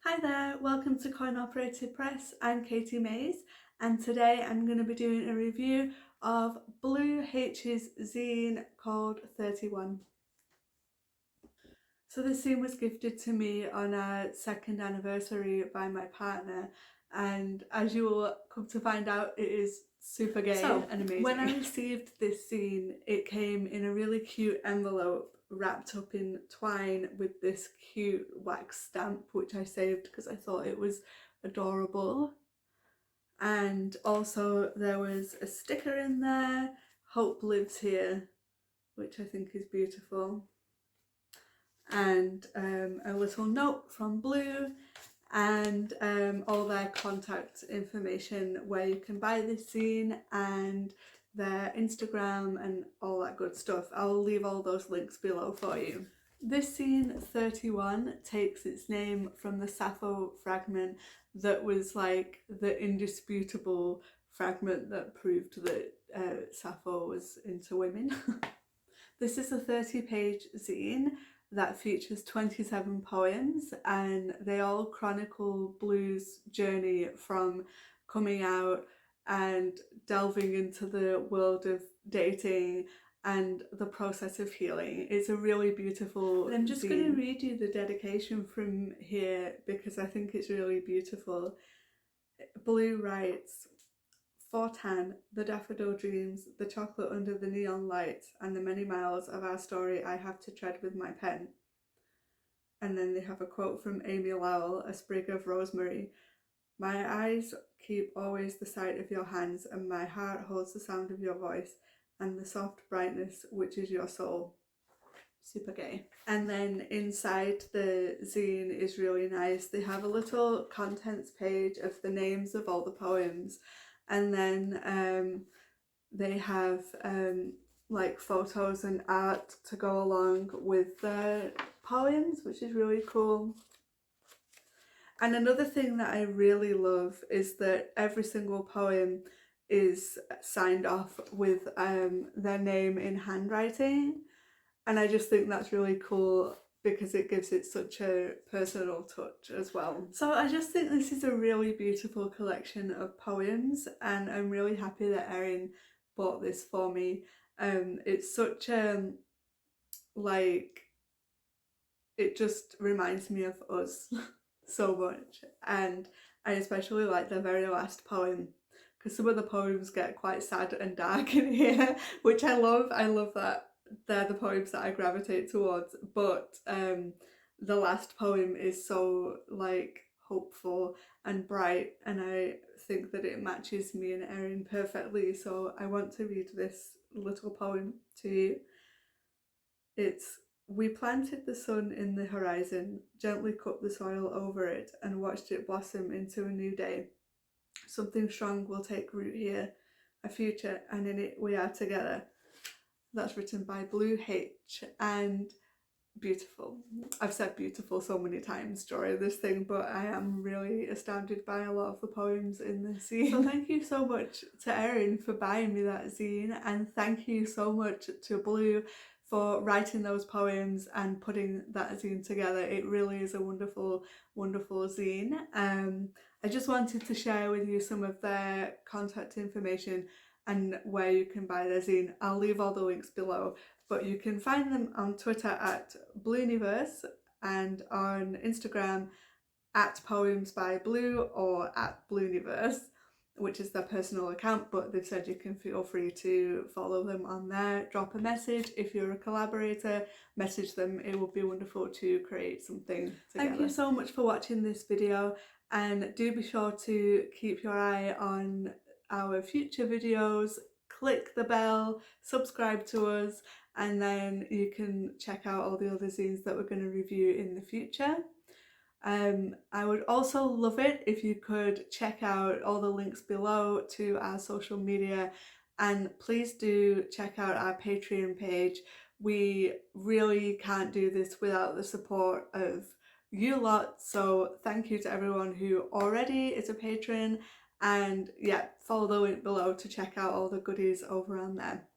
Hi there, welcome to Coinoperated Press. I'm Katie Mays and today I'm going to be doing a review of Blue H's zine called 31. So this zine was gifted to me on our second anniversary by my partner, and as you will come to find out, it is super gay and amazing. When I received this zine, it came in a really cute envelope wrapped up in twine with this cute wax stamp, which I saved because I thought it was adorable. And also there was a sticker in there, Hope Lives Here, which I think is beautiful, and a little note from Blue, and all their contact information where you can buy this zine and their Instagram and all that good stuff. I'll leave all those links below for you. This zine 31 takes its name from the Sappho fragment that was like the indisputable fragment that proved that Sappho was into women. This is a 30-page zine that features 27 poems, and they all chronicle Blue's journey from coming out and delving into the world of dating and the process of healing. It's a really beautiful I'm just going to read you the dedication from here because I think it's really beautiful. Blue writes, "For Tan, the daffodil dreams, the chocolate under the neon lights, and the many miles of our story I have to tread with my pen." And then they have a quote from Amy Lowell, "A sprig of rosemary. My eyes keep always the sight of your hands, and my heart holds the sound of your voice, and the soft brightness which is your soul." Super gay. And then inside the zine is really nice. They have a little contents page of the names of all the poems, and then they have like photos and art to go along with the poems, which is really cool. And another thing that I really love is that every single poem is signed off with their name in handwriting, and I just think that's really cool because it gives it such a personal touch as well. So I just think this is a really beautiful collection of poems, and I'm really happy that Erin bought this for me. It's such like, it just reminds me of us so much, and I especially like the very last poem because some of the poems get quite sad and dark in here, which I love. I love that they're the poems that I gravitate towards, but the last poem is so like hopeful and bright, and I think that it matches me and Erin perfectly, so I want to read this little poem to you. It's, "We planted the sun in the horizon, gently cut the soil over it, and watched it blossom into a new day. Something strong will take root here, a future, and in it we are together." That's written by Blue H, and beautiful. I've said beautiful so many times during this thing, but I am really astounded by a lot of the poems in this zine. So thank you so much to Erin for buying me that zine, and thank you so much to Blue for writing those poems and putting that zine together. It really is a wonderful, wonderful zine. I just wanted to share with you some of their contact information and where you can buy their zine. I'll leave all the links below, but you can find them on Twitter at Blueniverse and on Instagram at Poems by Blue or at Blueniverse, which is their personal account, but they've said you can feel free to follow them on there. Drop a message if you're a collaborator, message them. It would be wonderful to create something together. Thank you so much for watching this video, and do be sure to keep your eye on our future videos. Click the bell, subscribe to us, and then you can check out all the other zines that we're going to review in the future. I would also love it if you could check out all the links below to our social media, and please do check out our Patreon page. We really can't do this without the support of you lot, so thank you to everyone who already is a patron, and yeah, follow the link below to check out all the goodies over on there.